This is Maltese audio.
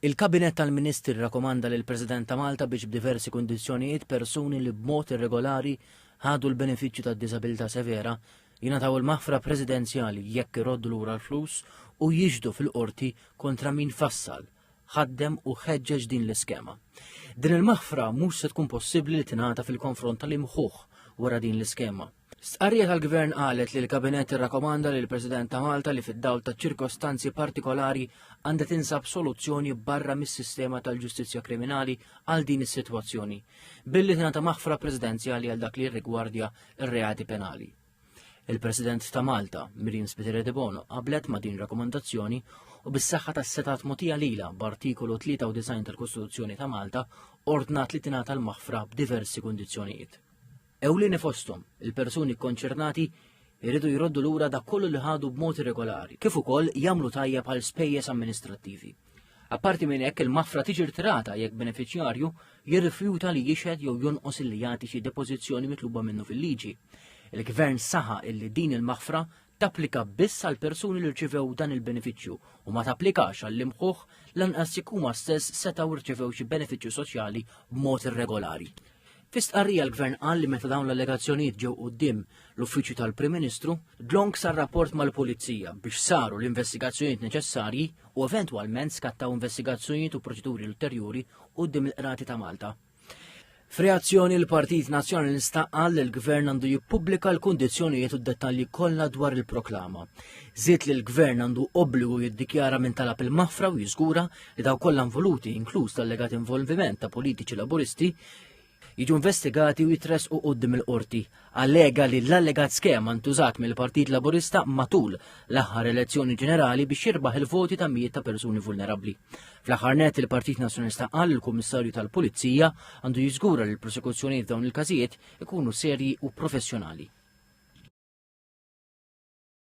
Il-Kabinet tal-Ministri rrakkomanda lill President ta' Malta biex b'diversi kundizzjonijiet persuni li b'mod irregolari ħadu l-benefiċċju tad-diżabilità severa jingħataw il-maħfra presidenzjali jekk iroddu lura l-flus u jiġdu fil-qorti kontra min fassal, ħaddem u ħeġġeġ din l-iskema. Din il-maħfra mhux se tkun possibbli li tingħata fil-konfront tal-imħuħ wara din l-iskema. Stqarrija tal-Gvern qalet li l-Kabinet irrakkomanda lill President ta' Malta li fid-dawl ta' ċirkostanzi partikolari għandha tinsab soluzzjoni barra mis-sistema tal-ġustizzja kriminali għal din is-sitwazzjoni, billi tingħata maħfra presidenzjali għal dak li jirrigwardja r-reati penali. Il-President ta' Malta, Miriam Spiteri de Bono, qablet ma' din rakkomandazzjoni u bis-saħħa tas-setat mogħtija lilha b'artikolu 93 tal-Kostituzzjoni ta' Malta ordnat li tingħata l-maħfra b'diversi kundizzjonijiet. Ewlieni fosthom, il-persuni konċernati jridu jroddu lura dak kollu li ħadu b'mod irregolari, kif ukoll jagħmlu tajjeb għal spejjeż amministrattivi. Apparti minn hekk il-maħfra tiġi rtirata jekk benefiċjarju jirrifjuta li jixhed jew jonqos illi jagħti xi depożizzjoni mitluba minnu fil-liġi. Il-Gvern saħa illi din il-maħfra tapplika biss għal persuni li rċivew dan il-benefiċċju u ma tapplikax għall-imħuħ lanqas jekk huma stess setgħu rċivew xi benefiċċju soċjali b'mod irregolari. Fi stqarrija l-Gvern qal li meta dawn l-allegazzjonijiet ġew quddiem l-Uffiċċju tal-Prim Ministru, dlonk sar rapport mal-Pulizija biex saru l-investigazzjonijiet neċessarji u eventwalment skattaw investigazzjonijiet u proċeduri ulterjuri quddiem il-Qrati ta' Malta. F'reazzjoni l-Partit Nazzjonalista qal li l-Gvern għandu jippubblika l-kundizzjonijiet u d-dettalji kollha dwar il-proklama. Żied li l-Gvern għandu obbligu jiddikjara min talab il-maħfra u jiżgura li daw kollha involuti, inkluż tal-legat involviment ta' politiċi laburisti, jiġu investigati u jitressqu quddiem il-qorti. Allega li l-allegat skema ntużat mill-Partit Laburista matul l-aħħar elezzjoni ġenerali biex jirbaħ il-voti ta' mijiet ta' persuni vulnerabbli. Fl-aħħar net il-Partit Nazzjonalista qal il-Kummissarju tal-Pulizija għandu jiżgura li l-prosekuzzjonijiet f'dawn il-każijiet ikunu serji u professjonali.